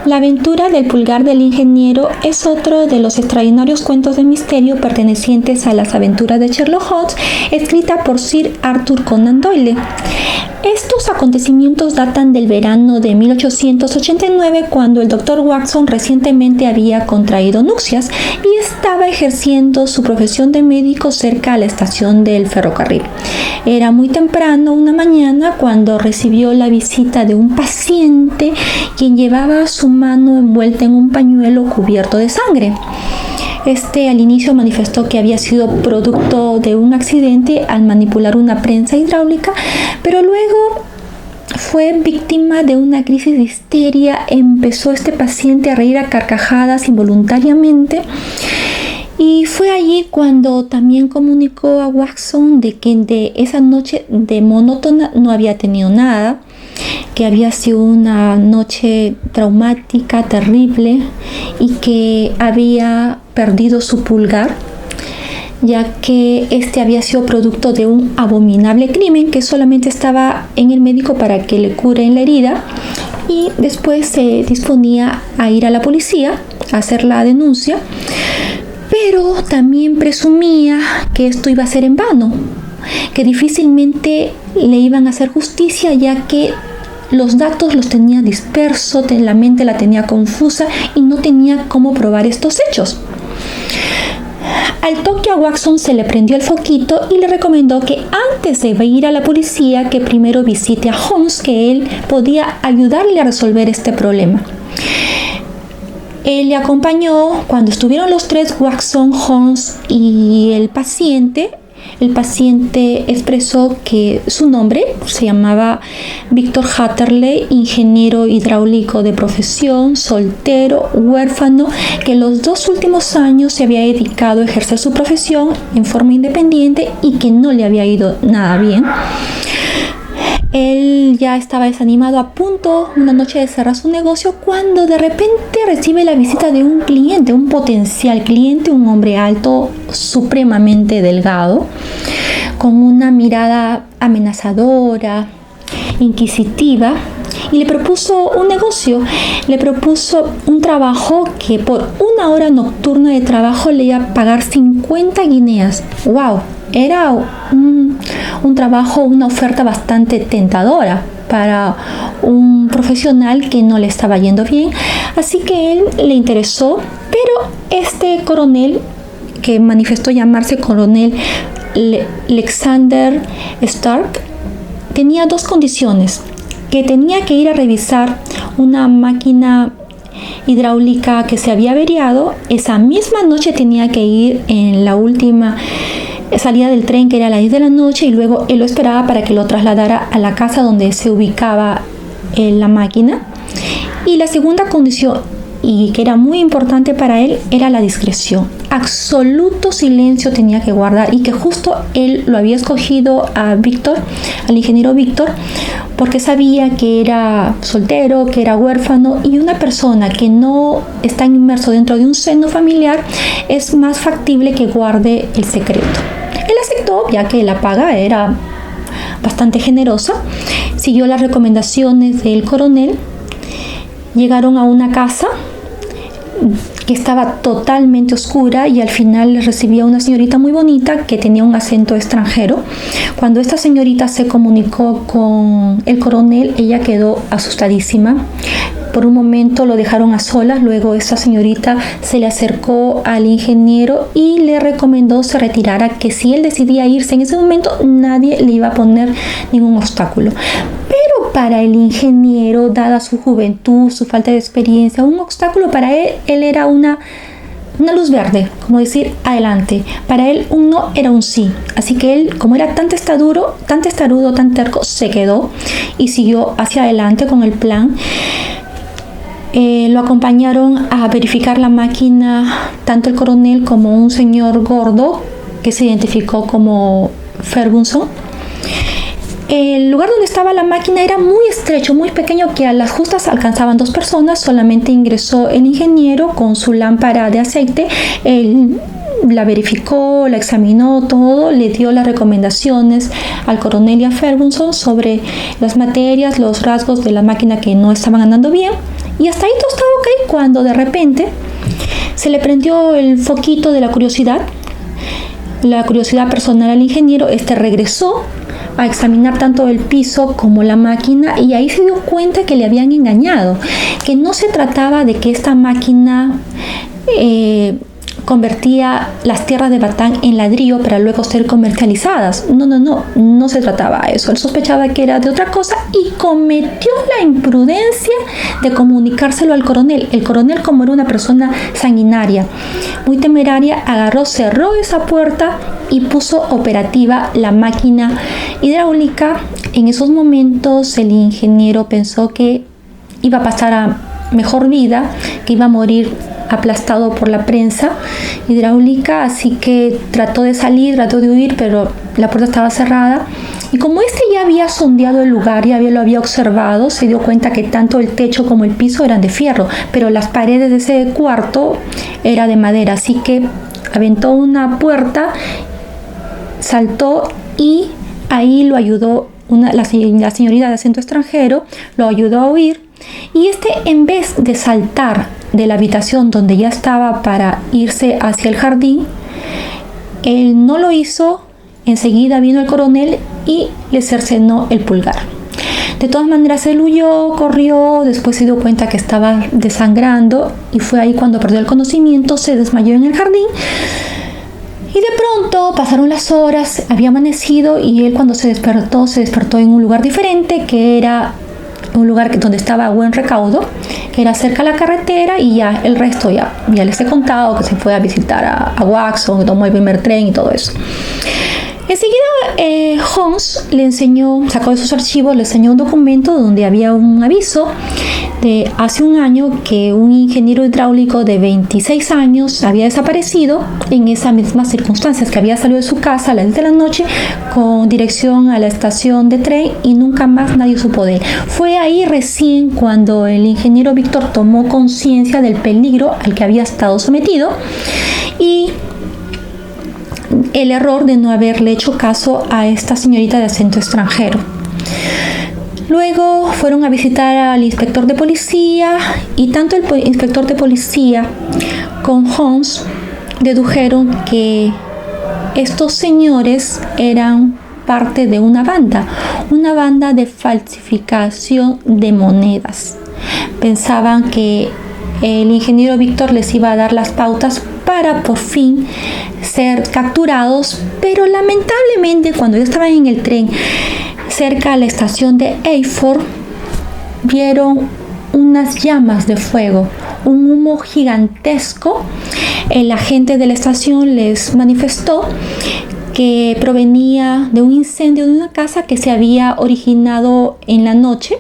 La aventura del pulgar del ingeniero es otro de los extraordinarios cuentos de misterio pertenecientes a las aventuras de Sherlock Holmes, escrita por Sir Arthur Conan Doyle. Estos acontecimientos datan del verano de 1889, cuando el Dr. Watson recientemente había contraído nupcias y estaba ejerciendo su profesión de médico cerca a la estación del ferrocarril. Era muy temprano una mañana cuando recibió la visita de un paciente quien llevaba su mano envuelta en un pañuelo cubierto de sangre. Al inicio manifestó que había sido producto de un accidente al manipular una prensa hidráulica, pero luego fue víctima de una crisis de histeria. Empezó este paciente a reír a carcajadas involuntariamente. Y fue allí cuando también comunicó a Watson de que de esa noche de monótona no había tenido nada, que había sido una noche traumática, terrible, y que había perdido su pulgar, ya que había sido producto de un abominable crimen que solamente estaba en el médico para que le curen la herida, y después se disponía a ir a la policía a hacer la denuncia. Pero también presumía que esto iba a ser en vano, que difícilmente le iban a hacer justicia, ya que los datos los tenía dispersos, la mente la tenía confusa y no tenía cómo probar estos hechos. Al toque a Watson se le prendió el foquito y le recomendó que antes de ir a la policía, que primero visite a Holmes, que él podía ayudarle a resolver este problema. Él le acompañó cuando estuvieron los tres, Watson, Holmes y el paciente. El paciente expresó que su nombre se llamaba Victor Hatterley, ingeniero hidráulico de profesión, soltero, huérfano, que los 2 últimos años se había dedicado a ejercer su profesión en forma independiente y que no le había ido nada bien. Él ya estaba desanimado, a punto una noche de cerrar su negocio, cuando de repente recibe la visita de un cliente, un potencial cliente, un hombre alto, supremamente delgado, con una mirada amenazadora, inquisitiva, y le propuso un negocio, le propuso un trabajo que por 1 hora nocturna de trabajo le iba a pagar 50 guineas. ¡Wow! Era un trabajo, una oferta bastante tentadora para un profesional que no le estaba yendo bien, así que él le interesó. Pero este coronel, que manifestó llamarse coronel Alexander Stark, tenía 2 condiciones: que tenía que ir a revisar una máquina hidráulica que se había averiado. Esa misma noche tenía que ir en la última salida del tren, que era a las 10 de la noche, y luego él lo esperaba para que lo trasladara a la casa donde se ubicaba la máquina. Y la segunda condición, y que era muy importante para él, era la discreción. Absoluto silencio tenía que guardar, y que justo él lo había escogido a Víctor, al ingeniero Víctor, porque sabía que era soltero, que era huérfano, y una persona que no está inmerso dentro de un seno familiar es más factible que guarde el secreto. Él aceptó, ya que la paga era bastante generosa. Siguió las recomendaciones del coronel. Llegaron a una casa que estaba totalmente oscura, y al final les recibía una señorita muy bonita que tenía un acento extranjero. Cuando esta señorita se comunicó con el coronel, ella quedó asustadísima. Por un momento lo dejaron a solas. Luego esta señorita se le acercó al ingeniero y le recomendó se retirara, que si él decidía irse en ese momento nadie le iba a poner ningún obstáculo. Pero para el ingeniero, dada su juventud, su falta de experiencia, un obstáculo para él era una luz verde, como decir adelante. Para él un no era un sí. Así que él, como era tan testarudo, tan terco, se quedó y siguió hacia adelante con el plan. Lo acompañaron a verificar la máquina tanto el coronel como un señor gordo que se identificó como Ferguson. El lugar donde estaba la máquina era muy estrecho, muy pequeño, que a las justas alcanzaban 2 personas. Solamente ingresó el ingeniero con su lámpara de aceite. Él la verificó, la examinó todo, le dio las recomendaciones al coronel y a Ferguson sobre las materias, los rasgos de la máquina que no estaban andando bien, Y hasta ahí todo estaba ok, cuando de repente se le prendió el foquito de la curiosidad personal al ingeniero. Regresó a examinar tanto el piso como la máquina, y ahí se dio cuenta que le habían engañado, que no se trataba de que esta máquina convertía las tierras de batán en ladrillo para luego ser comercializadas. No se trataba de eso. Él sospechaba que era de otra cosa y cometió la imprudencia de comunicárselo al coronel. El coronel, como era una persona sanguinaria, muy temeraria, agarró, cerró esa puerta y puso operativa la máquina hidráulica. En esos momentos el ingeniero pensó que iba a pasar a mejor vida, que iba a morir aplastado por la prensa hidráulica, así que trató de salir, trató de huir, pero la puerta estaba cerrada. Y como ya había sondeado el lugar, lo había observado, se dio cuenta que tanto el techo como el piso eran de fierro, pero las paredes de ese cuarto era de madera, así que aventó una puerta, saltó, y ahí lo ayudó la señorita de acento extranjero, lo ayudó a huir. Y en vez de saltar de la habitación donde ya estaba para irse hacia el jardín, él no lo hizo. Enseguida vino el coronel y le cercenó el pulgar. De todas maneras, él huyó, corrió, después se dio cuenta que estaba desangrando, y fue ahí cuando perdió el conocimiento, se desmayó en el jardín. Y de pronto pasaron las horas, había amanecido, y él, cuando se despertó en un lugar diferente, que era un lugar donde estaba a buen recaudo, que era cerca de la carretera, y ya el resto ya les he contado, que se fue a visitar a Watson, tomó el primer tren y todo eso. Enseguida Holmes sacó de sus archivos, le enseñó un documento donde había un aviso de hace un año que un ingeniero hidráulico de 26 años había desaparecido en esas mismas circunstancias, que había salido de su casa a las 10 de la noche con dirección a la estación de tren, y nunca más nadie supo de él. Fue ahí recién cuando el ingeniero Víctor tomó conciencia del peligro al que había estado sometido y el error de no haberle hecho caso a esta señorita de acento extranjero. Luego fueron a visitar al inspector de policía, y tanto el inspector de policía con Holmes dedujeron que estos señores eran parte de una banda de falsificación de monedas. Pensaban que el ingeniero Víctor les iba a dar las pautas para por fin ser capturados, pero lamentablemente cuando ya estaban en el tren cerca a la estación de Eyford, vieron unas llamas de fuego, un humo gigantesco. El agente de la estación les manifestó que provenía de un incendio de una casa que se había originado en la noche,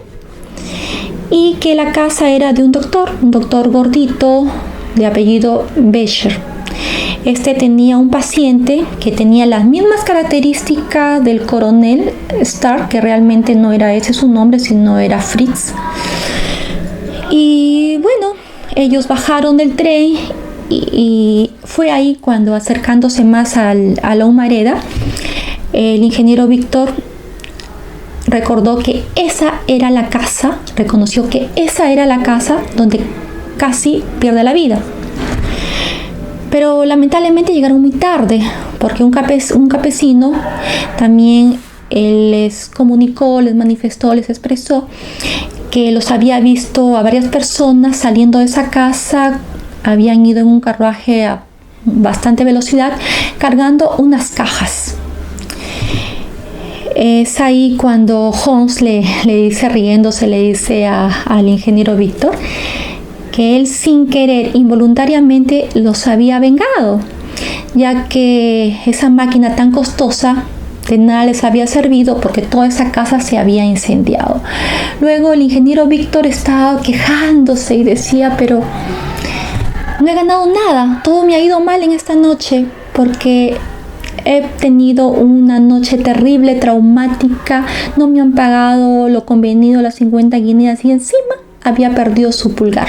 y que la casa era de un doctor gordito de apellido Becher. Tenía un paciente que tenía las mismas características del coronel Stark, que realmente no era ese su nombre, sino era Fritz. Y bueno, ellos bajaron del tren, y fue ahí cuando, acercándose más a la humareda, el ingeniero Víctor recordó que esa era la casa, reconoció que esa era la casa donde casi pierde la vida. Pero lamentablemente llegaron muy tarde, porque un campesino también les comunicó, les manifestó, les expresó que los había visto a varias personas saliendo de esa casa. Habían ido en un carruaje a bastante velocidad cargando unas cajas. Es ahí cuando Holmes le dice, riéndose, le dice al ingeniero Víctor que él, sin querer, involuntariamente los había vengado, ya que esa máquina tan costosa de nada les había servido, porque toda esa casa se había incendiado. Luego el ingeniero Víctor estaba quejándose y decía: pero no he ganado nada, todo me ha ido mal en esta noche, porque he tenido una noche terrible, traumática, no me han pagado lo convenido, las 50 guineas, y encima había perdido su pulgar.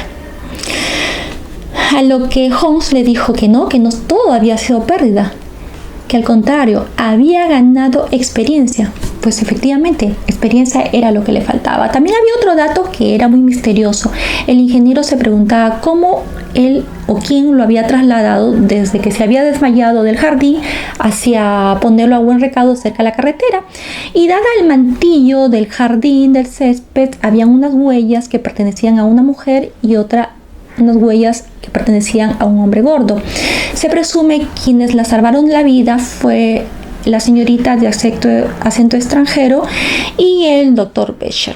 A lo que Holmes le dijo que no todo había sido pérdida, que al contrario, había ganado experiencia. pues efectivamente, experiencia era lo que le faltaba. También había otro dato que era muy misterioso. El ingeniero se preguntaba cómo él o quién lo había trasladado desde que se había desmayado del jardín hacia ponerlo a buen recaudo cerca de la carretera. Y dada el mantillo del jardín, del césped, habían unas huellas que pertenecían a una mujer y unas huellas que pertenecían a un hombre gordo. Se presume quienes la salvaron la vida fue la señorita de acento extranjero y el doctor Becher.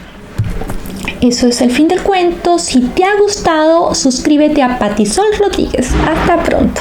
Eso es el fin del cuento. Si te ha gustado, suscríbete a Patisol Rodríguez. Hasta pronto.